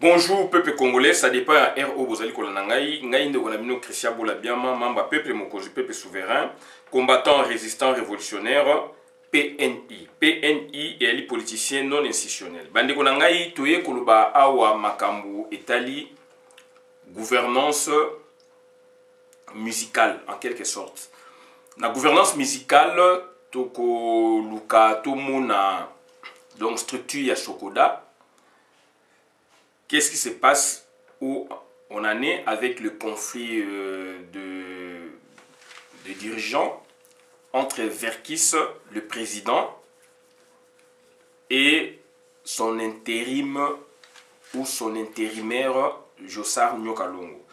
Bonjour peuple congolais, ça dépend à RO Bozali Kolanangai, Ngaïnde Konamino Christian Boulabiama, membre peuple Mokoji, peuple souverain, combattant résistant révolutionnaire, PNI. PNI et les politiciens non institutionnels. Bande Konangai, Toye Koluba Awa Makambu Etali, gouvernance musicale en quelque sorte. La gouvernance musicale, Toko Luka Tomona, donc structure ya Sokoda. Qu'est-ce qui se passe où on en est avec le conflit de dirigeants entre Verkis, le président, et son intérim ou son intérimaire, Jossar Nyokalongo.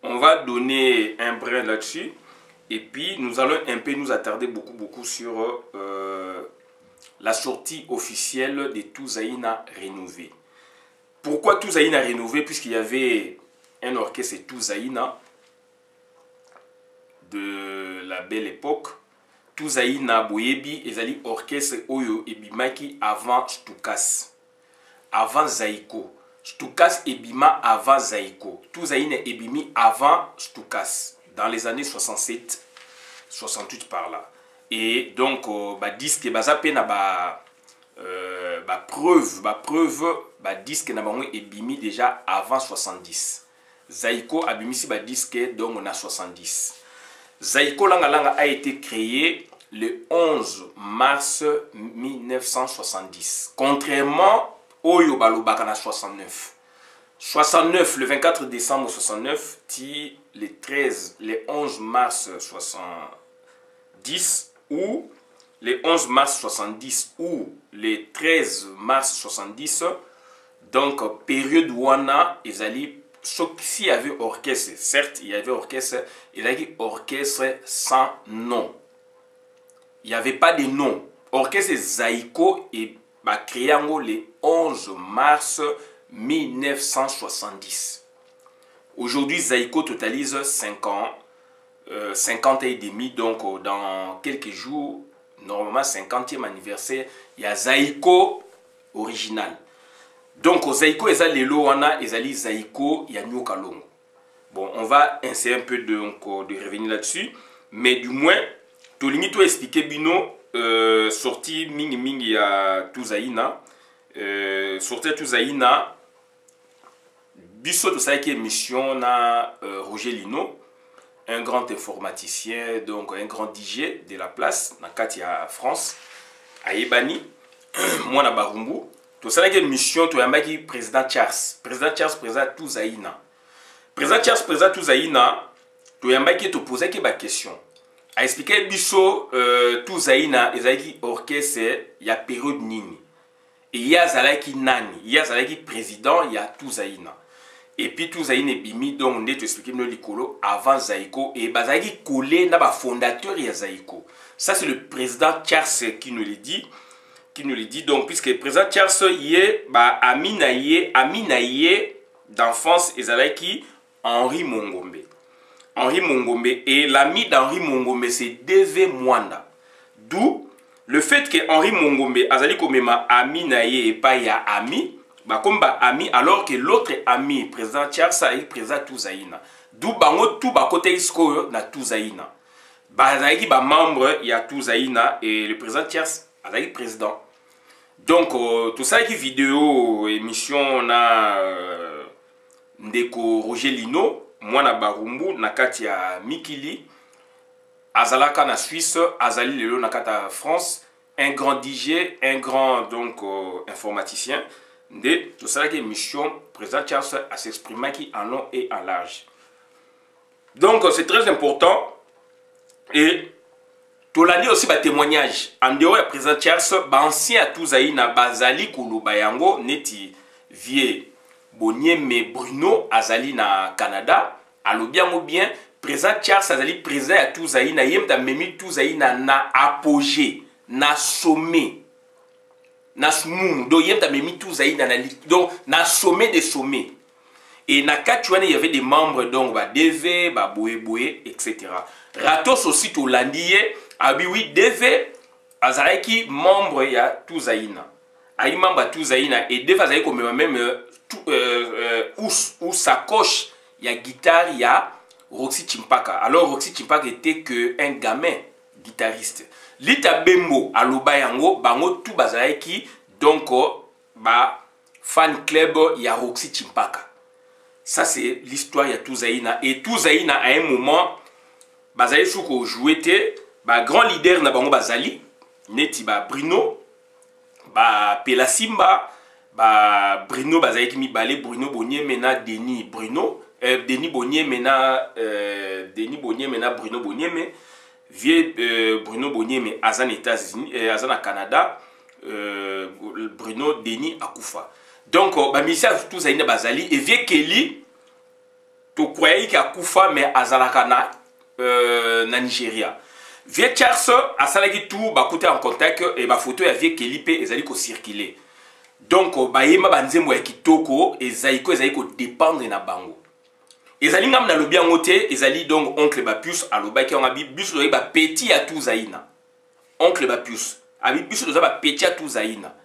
On va donner un brin là-dessus et puis nous allons un peu nous attarder beaucoup sur la sortie officielle de Touzaïna Rénové. Pourquoi Touzaïna Rénové? Puisqu'il y avait un orchestre Touzaïna de la belle époque. Touzaïna Boyebi ezali orchestre Oyo Ebimaki avant Stukas. Avant Zaïko. Stukas Ebima avant Zaïko. Touzaïna Ebimi avant Stukas. Dans les années 67, 68 par là. Et donc, disque bazape na preuve disque na bango ebimi déjà avant 70. Zaïko abimisi disque donc on a 70. Zaïko Langa a été créé le 11 mars 1970. Contrairement au Yobalobaka na 69. 69 le 24 décembre 69 le 11 mars 70 ou le 11 mars 70 ou le 13 mars 70, donc période Wana, s'il y avait orchestre, certes il y avait orchestre, il y avait orchestre sans nom. Il n'y avait pas de nom. Orchestre Zaïko est créé le 11 mars 1970. Aujourd'hui, Zaïko totalise 5 ans, 50 ans et demi, donc dans quelques jours, normalement 50e anniversaire, il y a Zaïko original. Donc Zaïko ezali lelo wana ezali Zaïko ya Nyokalongo. Bon, on va essayer un peu de revenir là-dessus, mais du moins tolingi to expliquer bino sorti mingi ya Touzaïna, sorti Touzaïna biso to sa émission na Roger Lino, un grand informaticien, donc un grand DJ de la place, dans Katia France, à Ebani, moi na Barumbu. Tout ça, une mission, tu as un président Charles. Président Charles, président Touzaïna. Président Charles, président Touzaïna, tu as un qui te posait une question. A expliqué biso Touzaïna, il y a un orchestre, il y a période nini. Et il y a Zalaki Nani, il y a Zalaki président, il y a Touzaïna. Et puis Touzaïna est bimi, donc on est expliqué le licolo avant Zaïko. Et Bazaki collé dans le fondateur de Zaïko. Ça, c'est le président Charles qui nous le dit. Donc, puisque le président Charles y est, ami d'enfance, et Zalaki Henri Mongombe. Henri Mongombe. Et l'ami d'Henri Mongombe, c'est DV Mwanda. D'où le fait que Henri Mongombe, Azali Komema, ami naye et pas ya ami. Comme ami, alors que l'autre ami, président Charles, est président Touzaïna. D'où bango tout côté isko na Touzaïna. Bazaki ba membre il y a Touzaïna et le président Charles est président. Donc tout ça qui vidéo émission na ndeko Roger Lino, moi na Barumbu na katia Mikili, Azalaka na Suisse, Azali lelo na kata France, un grand DJ, un grand donc informaticien. De tout ça qui émission président Charles a s'exprimer qui en long et en large. Donc c'est très important et tout l'a dit aussi ba témoignage en dehors du président Charles ancien à Touzaïna bazali kulubayango neti vie Bonieme Bruno azali na Canada alobiango bien président Charles azali président à Touzaïna yemta memi Touzaïna na apogée na sommet. Donc, na sommet des sommets. Et na Kachouane, il y avait des membres, donc, DV, Boé, etc. Ratos aussi, tout l'andier, oui, DV, Azareki, membre, il y a Touzaïna. aïe membre tout zaïna et des fois aïe comme même où sacoche il y a guitare il y a Roxy Chimpaka. Alors Roxy Chimpaka était que un gamin guitariste. Lita Bembo aloba yango bango tout bazalaï qui donc ba fan club il y a Roxy Chimpaka. Ça c'est l'histoire il y a tout zaïna et tout zaïna à un moment bazalaï souko jouait ba grand leader na bango bazali neti ba Bruno ba Pelasimba ba Bruno bazali ki mibale Bruno Bonnier mena Denis Bruno Denis Bonnier mena Bruno Bonnier mais vieux Bruno Bonnier mais azan États-Unis azan Canada Bruno Denis akufa donc ba misa tout zaina bazali et vieux Kelly to croyait ki akufa mais azalaka na Nigeria. Vieux Charles a salagi tout ba côté en contact et ba photo ya vieux Kelly pe ezali ko circuler. Donc ba yema banzembo ya kitoko ezaiko ezaiko dépendre na bango. Ezali ngam na lobi yango te ezali donc oncle Bapus aloba ki on abi bus lo ba petit à tout zaina. Oncle Bapus abi bus lo ba petit à tout zaina.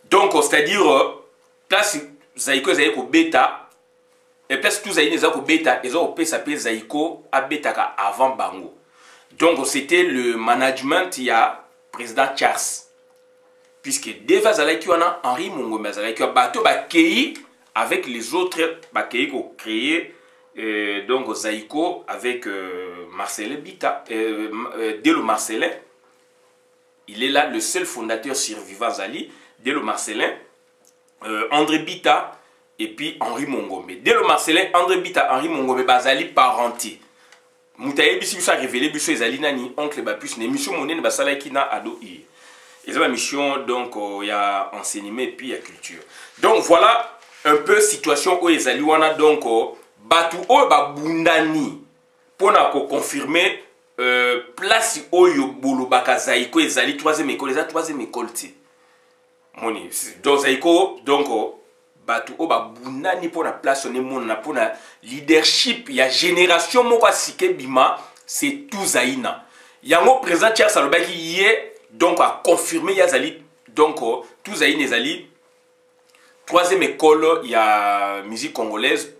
Donc c'est-à-dire place zaiko ezaiko beta et place tout zaina ezaiko beta ezo pe s'appelle zaiko a beta ka avant bango. Donc c'était le management, il y a président Charles. Puisque déjà Zalaki on a Henri Mongombe Zalaki bateau bakei avec les autres bakei ko créé donc Zaïko avec Marcelin Bita Delo Marcelin. Il est là le seul fondateur survivant Zali, Delo Marcelin, André Bita et puis Henri Mongombe. Delo Marcelin, André Bita, Henri Mongombe bazali parenté. Moutaye bisi biso a révélé biso ezali nani oncle Bapus ne mission monene basala ki na ado i. Ezali mission donc il y a enseignement et puis il y a culture. Donc voilà un peu situation où ezali wana donc batu o ba bundani pona ko confirmer place oyo bolobaka Zaïko ezali troisième école ti. Moni donc Zaïko donc batu o ba bundani pona place ne mona pona leadership ya génération moko asike bima c'est tout zaïna yango président Charles alobaki yé donc a confirmé yazali donc tout zaïna ezali troisième école il y a musique congolaise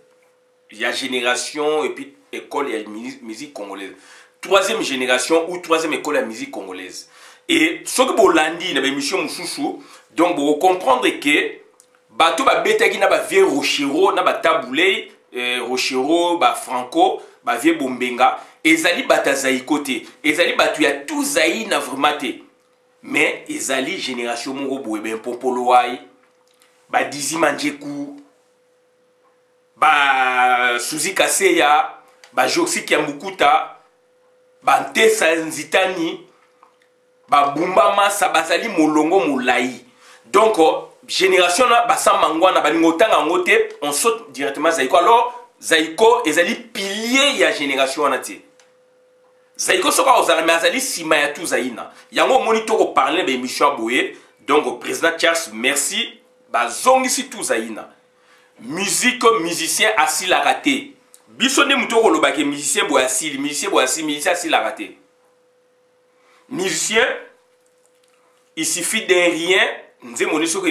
il y a génération et puis école il y a musique congolaise troisième génération ou troisième école à musique congolaise et ce que bolandi na émission mususu donc vous comprendre que bato ba betaki na ba vieux Rochero na ba Taboulé Rochero ba Franco ba vieux Bombenga ezali bata Zaïko te ezali batu ya tout zaïna vraiment te mais ezali génération moko boye ben popolo wai ba Dizi Manjeku ba Suzi Kaseya ba Joxi Kiambukuta ba Ntesa Nzitani ba Bumba Masa bazali molongo molai donc génération na basa mangwana balingotanga ngote on saute directement Zaïko alors Zaïko ezali pilier ya génération wana te Zaïko soka ozala mais azali sima ya tout zaïna yango moni to ko parler ba émission boye donc président Charles merci ba zongisi tout zaïna musique musicien asila raté biso ne muto ko lobake musicien boye asili musicien asila raté musicien il suffit d'un rien nze moni soko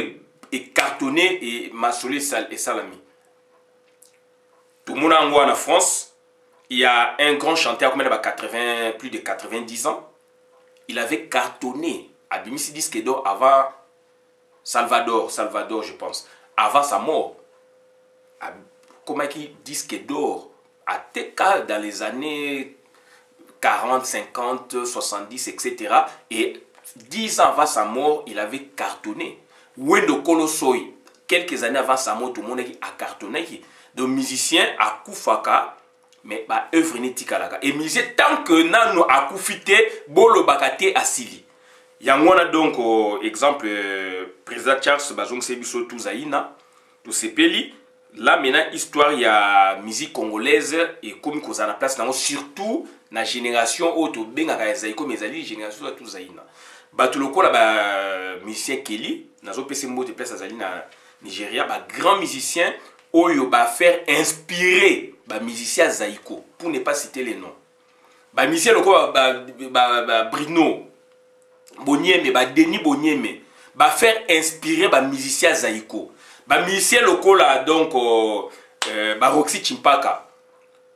et cartonné et masolé et salami. Tout le monde en France, il y a un grand chanteur comme il a plus de 90 ans. Il avait cartonné à Bimisi Disque d'Or avant Salvador je pense, avant sa mort. Comment il Disque d'Or à TK dans les années 40, 50, 70, etc. Et 10 ans avant sa mort, il avait cartonné. Wendo Kolosoi, quelques années avant sa mort, tout le monde a cartonné. Donc, musicien a koufaka, mais ba œuvre n'est tikalaka. Et musicien, tant que nano a koufité, bolo bakate asili. Yangwana donc, exemple, président Charles Bazong Sebiso Touzaïna, tout sepeli. Là, maintenant, histoire, il y a musique congolaise et comme qu'on a la place, surtout la génération auto benga zaïko, mais la génération de Touzaïna. Batuloko là musicien Kelly nazo pese mot de place azali na Nigeria ba grand musicien oyo ba faire inspirer ba musicien Zaïko pour ne pas citer les noms ba musicien loko ba Bruno Bonnier ba Denis Bonnier ba faire inspirer ba musicien Zaïko. Ba musicien lokola donc ba Roxy Chimpaka,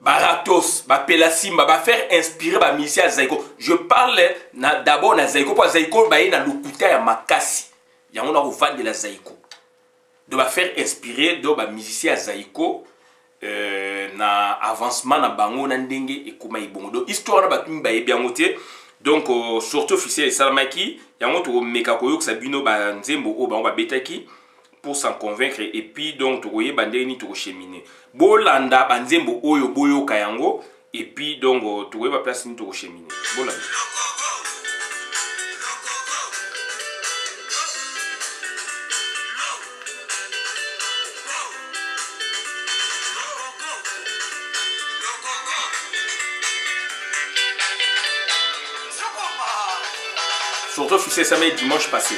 ba Ratos, ba Pelasimba, ba faire inspirer ba musicien Zaïko. Je parle d'abord na Zaïko pour Zaïko ba na lokuta ya makasi. Ya on a revendre de la Zaïko. De ba faire inspirer do ba musicien Zaïko na avancement na bango na ndenge et kuma ibongo. Donc histoire na ba tumba e bien moté. Donc surtout officiel salamaki yango to meka koyo que sabino ba nzembo o ba betaki pour s'en convaincre et puis donc to koye bandeli ni to cheminer bolanda ba nzembo oyo boyo kayango et puis donc to koye ba place ni to cheminer bolanda. Surtout officiel samedi dimanche passé.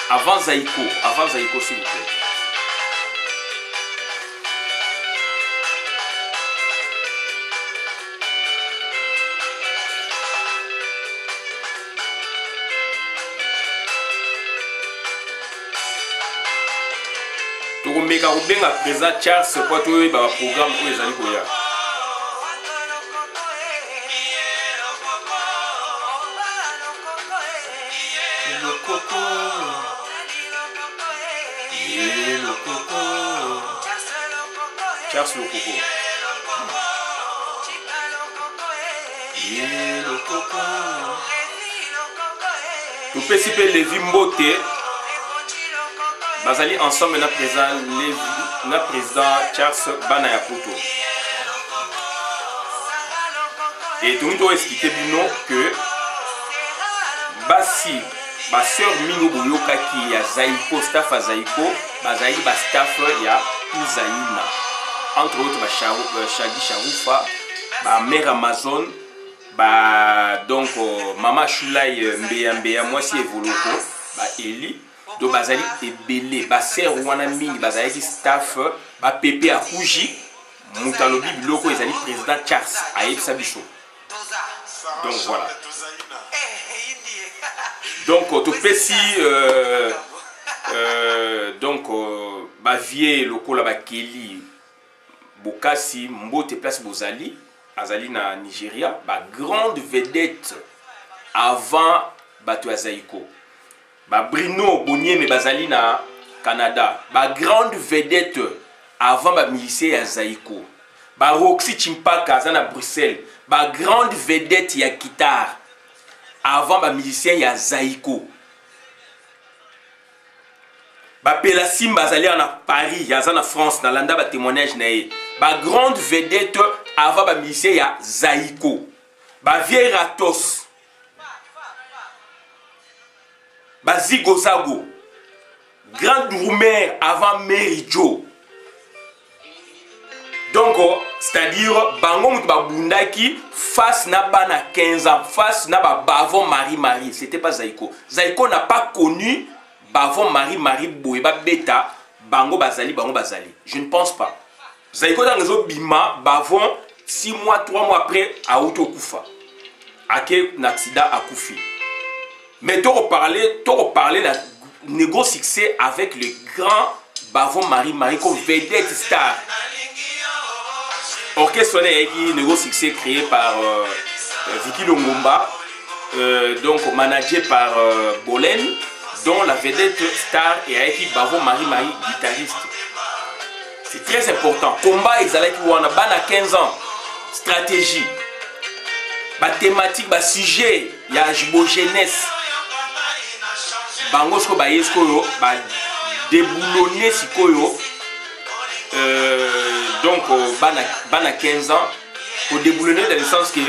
Avant Zaïko s'il vous plaît. Meka Rubenga présent Charles quoi tout ba programme pour les amis koya. Charles le coco. Tout petit peu Levi Mbote. Bazali ensemble na président Levi, na président Charles Bana Yapoto. Et tout le monde expliqué bino que basi ba sœur Mingo Boyoka qui ya Zaïko staff à Zaïko, bazali ba staff ya Uzaïna. Entre autres ba Shadi Sharoufa, ba mère Amazon, ba donc Mama Shulai Mbeya moi si Evoloko, ba Eli. Donc bazali ebele baser wana mingi bazali ki staff ba Pepe Akuji mutalobi biloko ezali président Charles ayebisa biso. Donc voilà. Donc to pesi donc ba vie lokola ba Keli Bokasi Mbote place Bozali azali na Nigeria ba grande vedette avant bato ya Zaïko. Ba Bruno Bonnier mais bazali na Canada. Ba grande vedette avant ba musicien ya Zaïko. Ba Roxy Chimpaka za na Bruxelles. Ba grande vedette ya guitare avant ba musicien ya Zaïko. Ba Pelasimba bazali na Paris, ya za na France na landa ba témoignage na ye. Ba grande vedette avant ba musicien ya Zaïko. Ba vieille Ratos. Bazigo Zago, Grand Roumer avant Mary Joe. Donc, c'est-à-dire, Bango Moutbabundaki, face n'a pas 15 ans, face n'a pas Bavon Marie-Marie. C'était pas Zaïko. Zaïko n'a pas connu Bavon Marie-Marie Boeba Beta, Bango Bazali, Bango Bazali. Je ne pense pas. Zaïko dans les autres Bima, Bavon, 6 mois, 3 mois après, à Autokoufa. Ake Naksida à Koufi. Mais tu reparler d'un négo succès avec le grand Bavon Marie-Marie comme vedette star. Orchestre qui négo succès créé par Vicky Longomba, donc managé par Bolen, dont la vedette star est avec Bavon Marie-Marie, guitariste. C'est très important. Combat exalé qui a 15 ans. Stratégie. Ba thématique, ba sujet, il y a jeunesse. Bango sko ba yesko yo ba déboulonner sikoyo donc bana 15 ans pour déboulonner dans le sens que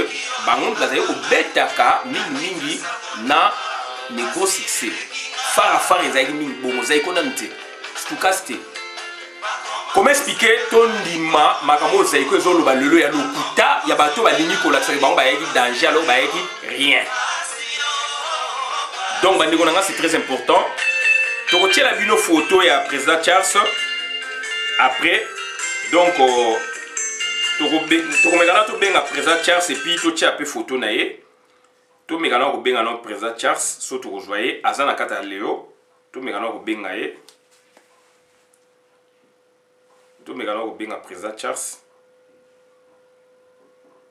bango bazali ko betaka mingi na négo succès fara ezali mingi bongo zai ko nante stukaste comment expliquer ton lima makambo zaiko ezolo ba lelo ya lokuta ya bato ba lingi ko la tsaki bango ba yaki danger alors ba yaki rien. Donc bandi konanga c'est très important. To retient la bino photo ya président Charles après donc to komekana to benga président Charles et puis to tia pe photo na ye. To mekana ko benga no président Charles so to rejoyer azana kata leo to mekana ko benga ye. To mekana ko benga président Charles.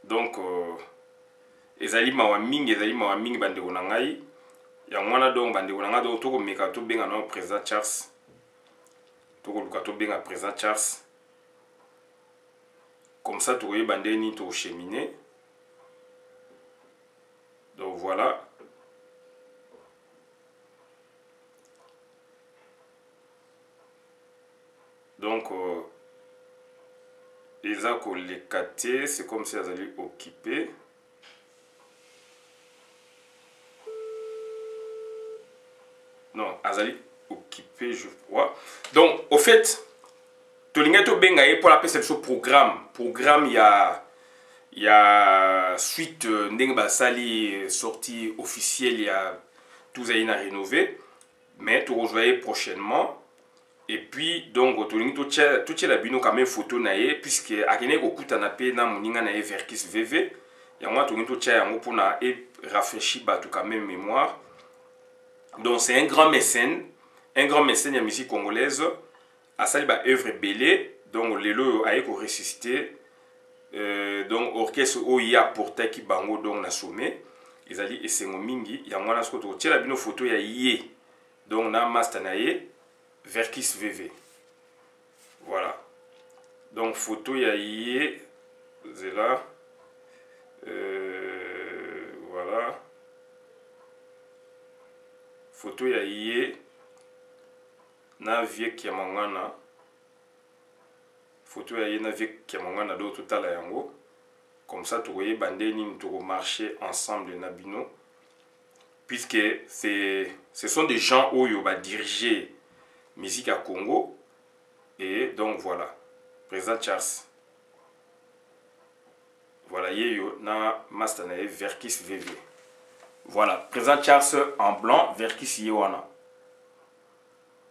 Donc ezali mawa mingi bande ko nangai. Ya mwana donc bande ko nanga donc to ko meka to benga no président Charles. To ko luka to benga président Charles. Comme ça, tu vois, bandeni to cheminer. Donc voilà. Donc, les accords les catés, c'est comme si elles allaient occuper. Non, elles allaient occuper, je crois. Donc, au fait, Tolingeto bengaye pour la perception programme il y a suite ndenge sali sortie officielle il y a tout ça a rénové mais tu rejoignez prochainement et puis donc Tolingeto tout la bino quand même photo naie puisque akene ko kutana pe na muninga na Verkis VV ya moi Tolingeto tia yango pour na rafraîchir tout quand même mémoire. Donc c'est un grand mécène ya musique congolaise. Asali ba œuvre belé donc lelo aye ko ressusciter donc orchestre oya porta ki bango donc na sommet ezali esengo mingi ya mwana sko to tiela bino photo ya yé donc na master na ye Verkis VV. Voilà. Donc photo ya yé c'est là voilà. Photo ya yé na vie qui mangana photo ya na vie qui mangana do total yango comme ça tu voyez bandeni to marcher ensemble na bino puisque ce sont des gens où yo va diriger musique à Congo et donc voilà président Charles voilà yo na master na Verkis VV. Voilà président Charles en blanc Verkis yewana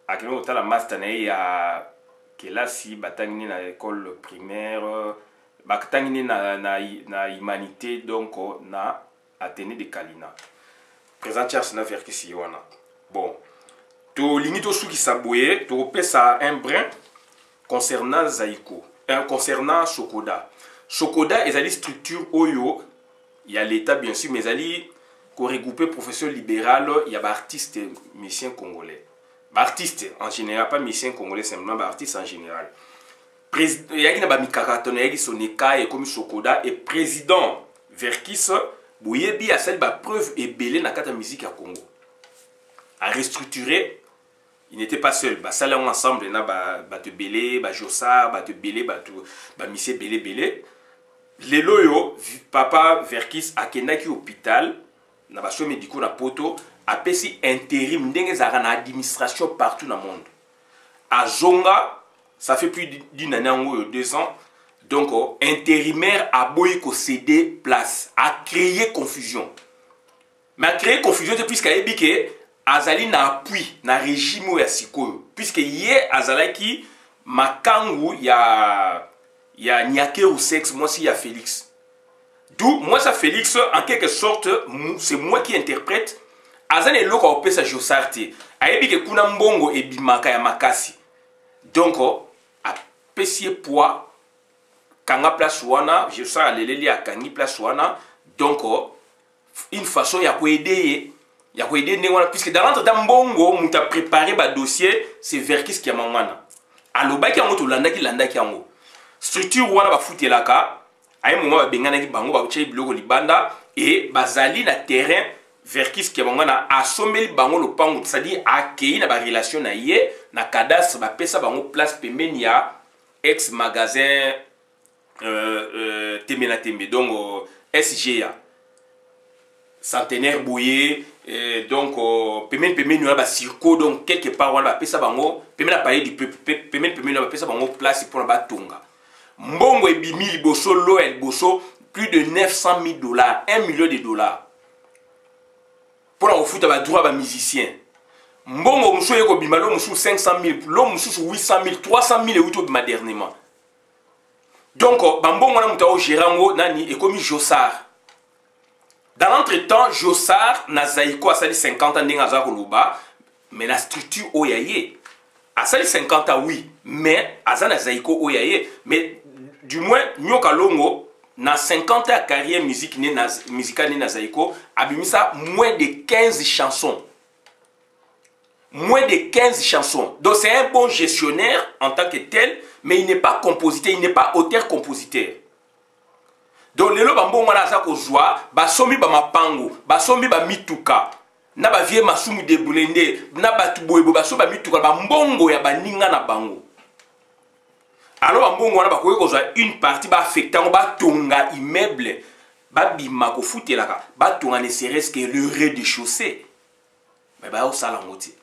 akino la master na ya kelasi batangini na école primaire batangini na humanité donc na Athénée de Kalina président Charles na Verkis wana. Bon to limite sous qui saboye to pesa un brin concernant Zaiko concernant Sokoda ezali structure oyo il y a l'état bien sûr mais ezali ko regrouper professeur libéral il y a artiste musicien congolais. Artiste en général, pas musicien congolais simplement, artiste en général. Il y a une mikakatone, il y a Soneka et comme Sokoda et président Verkis, Bouyebi a celle preuve et belé dans la musique à Congo. À restructurer, il n'était pas seul. Bah ça là ensemble, na ba te belé, ba Jossa, ba te belé, ba misé belé. Les loyo, papa Verkis a kenaki hôpital, na ba soins médicaux na poto. Apesi intérim ndenge zara na administration partout dans le monde. À Zonga, ça fait plus d'une année ou 2 ans. Donc, intérimaire a boy ko céder place, a créé confusion. Mais a créé confusion puisqu'il a dit que Azali na appui na régime ya sikoyo. Puisque hier Azalaki makangu ya Niake ou sexe, moi si ya Félix. D'où moi ça Félix en quelque sorte c'est moi qui interprète. Azane loko opesa Jossarte ayebi ke kuna mbongo ebimaka ya makasi donc a pesier poids kanga place wana Jossa leleli akangi place wana donc une façon ya ko aider wana puisque dans l'entre temps mbongo muta préparer ba dossier c'est Verkis qui amangana alobaki yango to landaki yango structure wana ba futelaka ayi moment ba bengana ki bango ba uche biloko libanda et bazali na terrain Verkis qui a assommé bango le pango, c'est-à-dire a créé une relation na yé na cadastre ba pesa bango place pemeni ya ex magasin Temena Tembe donc SGA Centenaire Bouyé donc pemene na ba circo donc quelque part wana ba pesa bango pemene parler du peuple pemene na ba pesa bango place pour na ba tonga mbongo ebimi liboso lo el boso plus de 900 000 dollars, 1 million de dollars pour la foutre ba droit ba musicien mbongo musu yeko bima lo musu 500 000 lo musu 800 000 300 000 euto bima dernièrement donc bambongo na muta o gerango nani ekomi Jossard. Dans l'entretemps, Jossard na Zaïko a sali 50 ans n'engaza koloba, mais la structure oyaye a sali 50 ans oui, mais aza na Zaïko oyaye, mais du moins nyoka longo na 50 ans de carrière musicale na Zaïko abimisa moins de 15 chansons. Moins de 15 chansons. Donc c'est un bon gestionnaire en tant que tel, mais il n'est pas compositeur, il n'est pas auteur-compositeur. Donc lelo bambongo na za kozwa basombi ba mapango basombi ba mituka na ba vie masumu de bulende na batu boyebo baso ba mituka ba mbongo ya baninga na bango alors bambongo na bakoki kozwa une partie ba affectant ba tonga immeuble ba bima ko futelaka ba tonga ne serait-ce que le rez-de-chaussée mais ba osala ngoti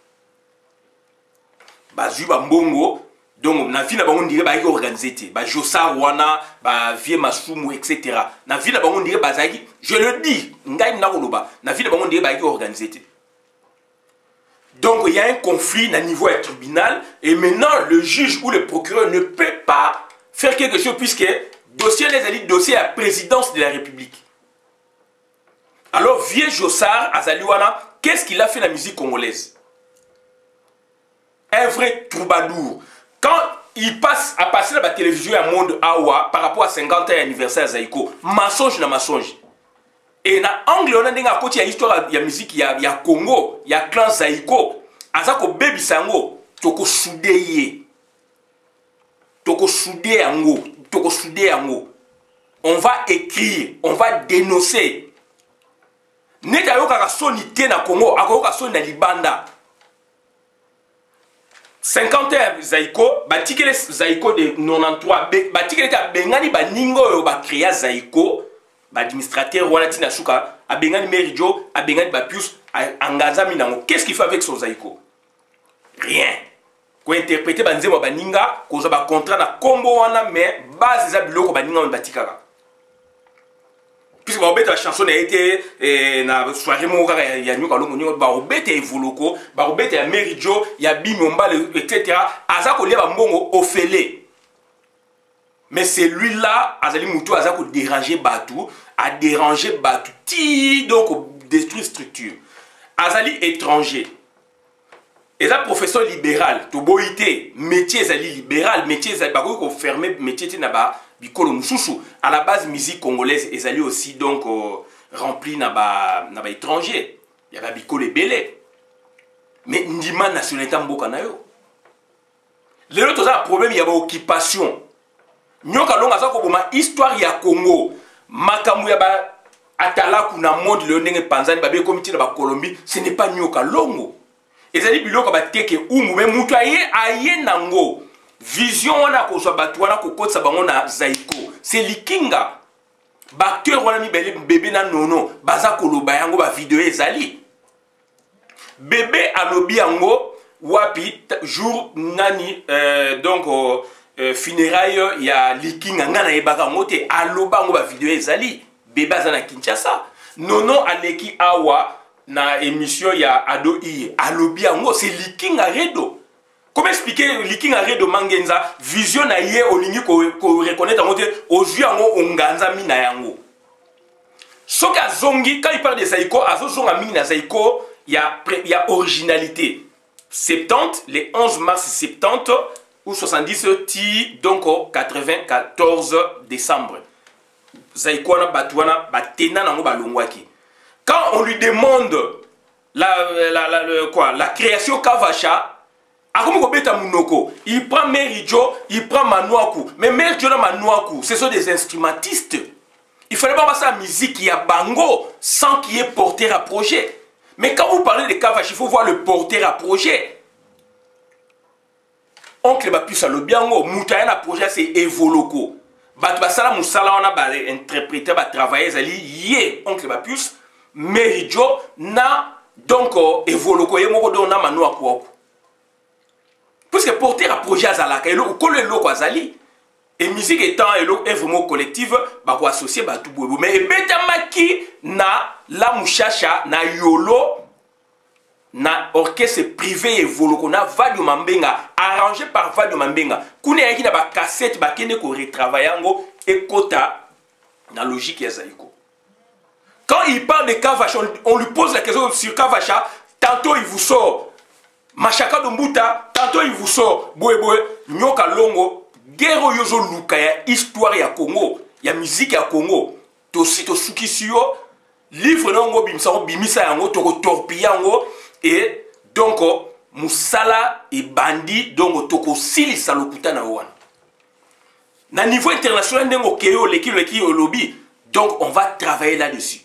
ba zu ba mbongo. Donc, na vie na bango ndire ba organisé te ba Jossard wana ba vie masumu etc. Na vie na bango ndire ba zaki je le dis ngai na koloba na vie na bango ndire ba organisé te. Donc il y a un conflit na niveau du tribunal et maintenant le juge ou le procureur ne peut pas faire quelque chose puisque dossier les alliés dossier à la présidence de la République. Alors vieux Jossard azali wana qu'est-ce qu'il a fait la musique congolaise? Un vrai troubadour. Quand il passe à passer dans la télévision à Monde Awa par rapport à 50 ans anniversaire à Zaïko, mensonge na mensonge. Et na angle on a denga côté ya histoire ya musique ya Congo, ya clan Zaïko, azako baby sango, toko soudé toko soudé yango, toko soudé yango. On va écrire, on va dénoncer. Neta yo kaka soni te na Congo, akoyoka soni na Libanda. 50 ans Zaïko, batikele Zaïko de 93, batikele ta bengani baningo yo ba créa Zaïko, ba administrateur wana tina suka, a bengani Merijo, a bengani Bapius, angaza minango. Qu'est-ce qu'il fait avec son Zaïko? Rien. Ko interpréter banzemo baninga, ko za ba contrat na kombo wana mais base za biloko baninga on batikaka. Puisque la chanson a été na soirée moka ya nyuka longo nyuka ba obete evoloko ba obete ya Merijo ya Bimomba etc. azako lia ba mbongo ofele mais c'est lui là azali mutu azako déranger batu a déranger batu ti donc détruire structure azali étranger et là professeur libéral to boité métier azali libéral métier azali ba ko fermer métier ti na ba bikolo mususu à la base musique congolaise ezali aussi donc rempli na ba étranger ya ba bikolo belé mais ndima nationalité mboka na yo lelo toza problème ya ba occupation nyoka longa za ko boma histoire ya Congo makamu ya ba atala kuna monde le ndenge panzani ba be comité na ba Colombie ce n'est pas nyoka longo ezali biloko ba teke umu mais mutu aye nango vision wana ko so batu wana ko kotsa bango na Zaïko c'est likinga bakteur wana mi bébé na nono baza koloba yango ba vidéo ezali bébé alobi yango wapi jour nani donc funérailles ya likinga ngana yebaka ngote aloba yango ba vidéo ezali bébé azana Kinshasa nono aleki awa na émission ya Ado Iye alobi yango c'est likinga redo. Comment expliquer liking arrêt de Mangenza vision na ye olingi ko reconnaître en aujourd'hui en onganza mina yango soka zongi quand il parle de Zaïko azo zonga mina Zaïko il y a originalité 70 les 11 mars 70 ou 70 ti donc 94 décembre Zaïko na batuana batena nango balongwaki quand on lui demande la création Kavacha il prend Merijo, il prend Manouakou. Mais Merijo et Manouakou, ce sont des instrumentistes. Il fallait pas passer à la musique qui a bango sans qu'il y ait porteur à projet. Mais quand vous parlez de Kavachi, il faut voir le porteur à projet. Oncle Bapus a le biango, Moutayen à projet, c'est Evoloko. Batbasala Moussala, on a interprété, travaillé, Zali, Yé, Oncle Bapus, Merijo, na donc evoloko ye moko do na manu akwoko puisque porter un projet azalaka et kolo eloko azali et musique étant est vraiment collective ba ko associer ba tout bobo mais ebetamaki na la mushasha na yolo na orchestre privé evoloko na Vadio Mambenga arrangé par Vadio Mambenga kune yaki na ba cassette ba kende ko retravailler yango et kota na logique ya Zaïko. Quand il parle de Kavacha, on lui pose la question sur Kavacha, tantôt il vous sort Machaka Dombuta, tantôt il vous sort Boé Nyoka Longo, Guerre Yozo Luka, ya histoire ya Congo, ya musique ya Congo, tosi to suki suyo, livre nango bimisa yango, toko torpilla yango, et donc Moussala et Bandi, donc toko sili salokuta na wana. Na niveau international, nengo keo leki au lobby, donc on va travailler là-dessus.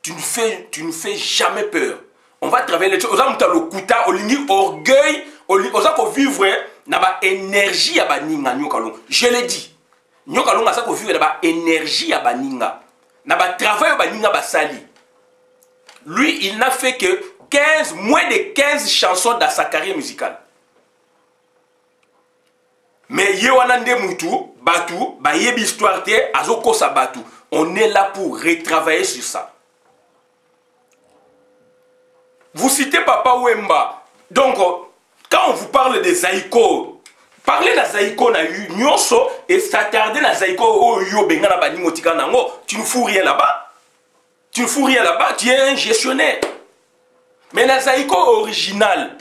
Tu ne fais jamais peur. On va travailler là-dessus. On va le kuta, on orgueil, on va vivre na ba énergie ya baninga nyokalong. Je l'ai dit. Nyokalong a ça vivre na ba énergie ya baninga. Na ba travail ya baninga basali. Lui, il n'a fait que moins de 15 chansons dans sa carrière musicale. Mais Yewanande Moutou, Batou, Bayebi Histoire Te, Azoko Sabatou. On est là pour retravailler sur ça. Vous citez Papa Wemba. Donc, quand on vous parle de Zaïko, parlez de Zaïko na Nyonso et s'attarder na Zaïko au Yo Bengana Bani Motika Nango, tu ne fous rien là-bas. Tu ne fous rien là-bas, tu es un gestionnaire. Mais la Zaïko original,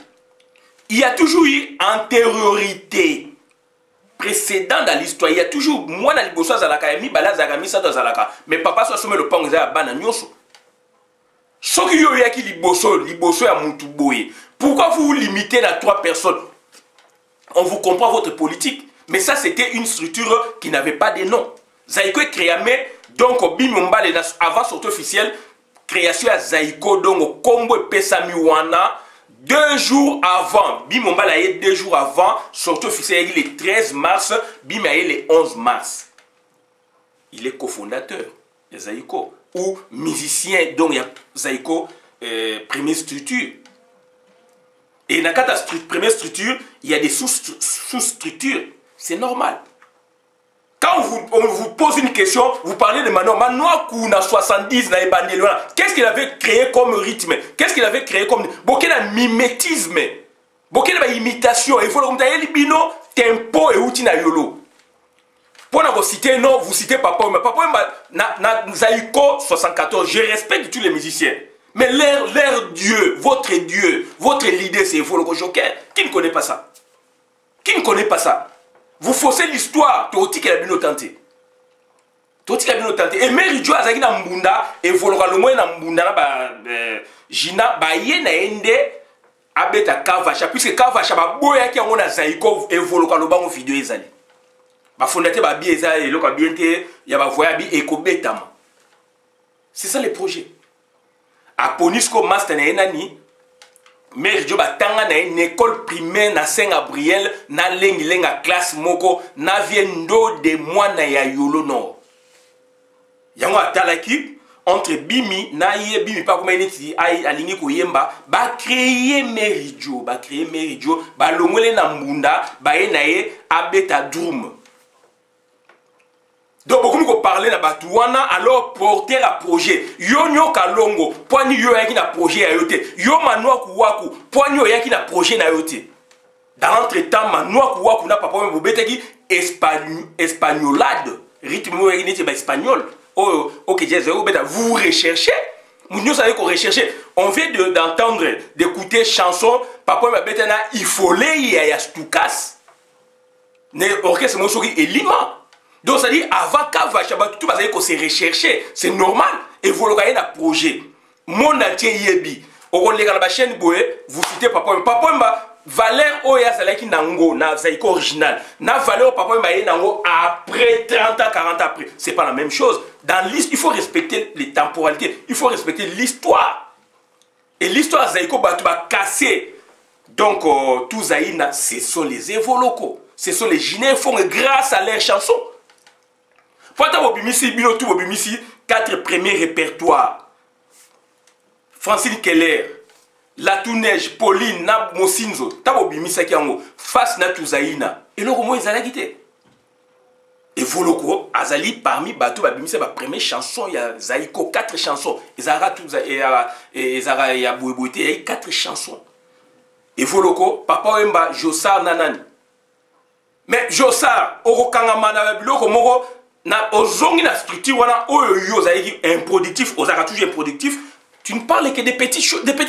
il y a toujours eu antériorité. Précédent dans l'histoire, il y a toujours moi dans l'Ibosso Zalaka, mi Bala Zagami Sato Zalaka, mais papa soit sommet le pang à Bana Nyonso. Ce qui y a qui l'Ibosso à Moutouboye. Pourquoi vous vous limitez à 3 personnes? On vous comprend votre politique, mais ça c'était une structure qui n'avait pas de nom. Zaïko est créé, donc Bimomba avant sortie officielle, création à Zaïko, donc Combo et Pesamiwana. 2 jours avant, Bimomba l'a eu 2 jours avant, sortie officielle le 13 mars, Bim a eu le 11 mars. Il est cofondateur de Zaïko, ou musicien, donc il y a Zaïko, première structure. Et dans la première structure, il y a des sous-structures. C'est normal. Quand on vous pose une question, vous parlez de Manoa. Manoa Kouna 70, qu'est-ce qu'il avait créé comme rythme? Qu'est-ce qu'il avait créé comme... Beaucoup de mimétisme. Beaucoup d'imitation. Il faut le bino, tempo et outil na yolo. Pour vous citer, non, vous citez Papa Wemba. Papa Wemba, na Zaïko 74, je respecte tous les musiciens. Mais leur Dieu, votre leader, c'est Evoloko Joker. Qui ne connaît pas ça? Qui ne connaît pas ça? Vous faussez l'histoire. Toti qui a bien tenté. Toti qui a bien tenté. Et Mary Jo Azaki na Mbunda, Evoloko le moins na Mbunda na Jina, Baye na Ende, Abeta Kavacha. Puisque Kavacha, Boya qui a mon Zaïko, Evoloko le bango vidéo ezali. Ba fondateur ba bi ezali, le quoi bien te, ya ba voya bi eko betama. C'est ça le projet. A Ponisco Master na enani, Mère Job atanga na une école primaire na Saint-Gabriel na lenga classe moko na viendo de moi na ya yolo no. Yango atalaki entre Bimi na ye Bimi pas comme initi ai alingi ko yemba ba créer Mère Job, ba longole na mbunda ba ye na ye abeta drum. Donc, beaucoup de parler na Batouana, alors porter un projet. Yo nyo kalongo, poani yo yaki na projet à yote. Yo manoa kuwaku, poani yo yaki na projet na yote. Dans l'entretemps, manoa kuwaku na papa mbobete ki espagnolade. Rythme yo yaki neti ba espagnol. Oh, ok, vous recherchez. Nous savons qu'on recherche. On vient d'entendre, d'écouter chanson. Papa mbobete na ifole ya stukas. Ne orchestre mosoki elima. Donc, ça dit, avant Kavacha, tout va se rechercher. C'est normal. Et vous l'avez un projet. Mon entier yebi. Au lieu de la chaîne, vous citez Papa. Papa, valeur Oya Salaki Nango, na Zaïko original. Na valeur Papa Nango après 30 ans, 40 ans après. C'est pas la même chose. Dans l'histoire, il faut respecter les temporalités. Il faut respecter l'histoire. Et l'histoire Zaïko, tu vas casser. Donc, tout Zaïna, ce sont les évolocaux. Ce sont les Guinéens font grâce à leurs chansons. Pourtant, vous bimisi, 4 premiers répertoires. Francine Keller, Latunej, Pauline, Nab Mosinzo, Tabo Bimisaki Ango, face na Tuzaïna. Et le roman ils allaient quitter. Et Voloko, Azali, parmi Batou Babimisa, la première chanson, il y a Zaïko, 4 chansons. Zara Bouébouité, il y a 4 chansons. Et Voloko, Papa Wemba, Jossar Nanani. Mais Jossar, Orokanga Mana, Biloko Moro, na ozongi na structure, wana, Oyo, Zaïki, improductif, Ozara toujours improductif, tu ne parles que des petites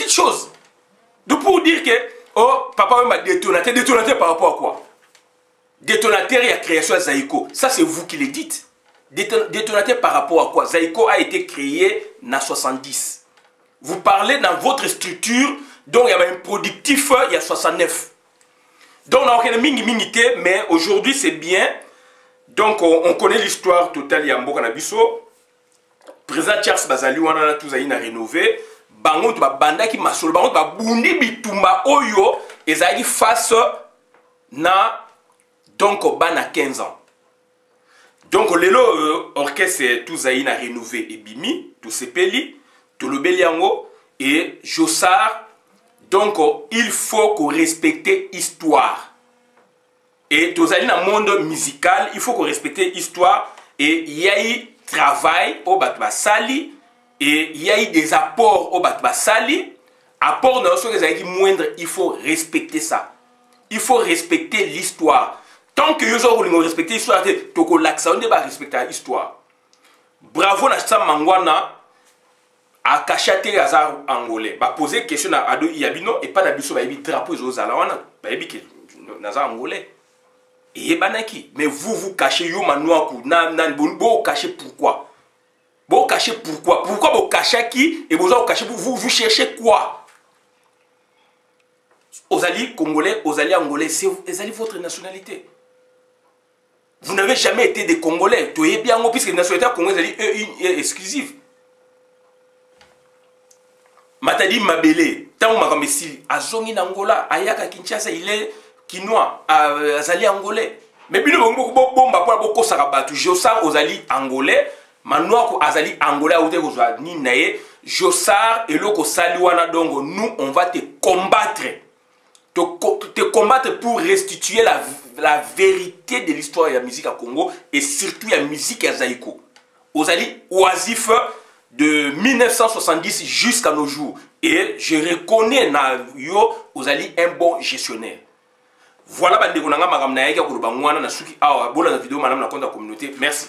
choses. Donc pour dire que, oh, Papa Wemba détonaté par rapport à quoi? Détonateur et la création de Zaïko, ça c'est vous qui le dites. Détonateur par rapport à quoi? Zaïko a été créé en 70. Vous parlez dans votre structure, donc il y a un productif, il y a 69. Donc on a aucune minimité, mais aujourd'hui c'est bien. Donc on connaît l'histoire totale, Yambo Kanabiso. Président Charles Bazali, on a tous à rénové. Bango tu banda qui masolo, bango tu bundi bitumba oyo, et Zaïki face na. Donc, ban a 15 ans. Donc, le orchestre tout Zaïna a rénové et bimi, tout Sepeli, tout le Beliango et Jossar. Donc, il faut qu'on respecte l'histoire. Et tout Zaïna monde musical, il faut qu'on respecte l'histoire. Et il y a eu travail au Batba Sali. Et il y a eu des apports au Batba Sali. Apports dans ce que moindre, il faut respecter ça. Il faut respecter l'histoire. Tant que vous avez respecté l'histoire, vous allez respecter l'histoire. Bravo à Sam Mangwana, à Kachate Azar Angolais. Bah poser une question à Ado Yabino et pas d'abus sur le drapeau aux Alawana. Bah ébi Nazar Angolais. Et banaki. Mais vous cachez yo manouakou. Vous cachez pourquoi? Vous cachez pourquoi? Pourquoi vous cachez qui? Et vous cachez vous cherchez quoi? Aux alliés congolais, aux alliés angolais, c'est votre nationalité. Vous n'avez jamais été des Congolais. Tu es bien, puisque la nationalité congolaise est exclusive. Matadi Mabele, tant Maramesili, Azongi Nangola, Ayaka Kinshasa, il est quinois, Azali angolais. Mais bien, bomba pour beaucoup sarabatu, Jossar Ozali angolais, Manoako Azali angolais, Ni Nae, Jossar et Loko Saliwana Dongo, nous on va te combattre. Te combattre pour restituer la vérité de l'histoire de la musique à Congo et surtout la musique à Zaïko. Ozali oisif de 1970 jusqu'à nos jours. Et je reconnais Yo Ozali un bon gestionnaire. Voilà, merci.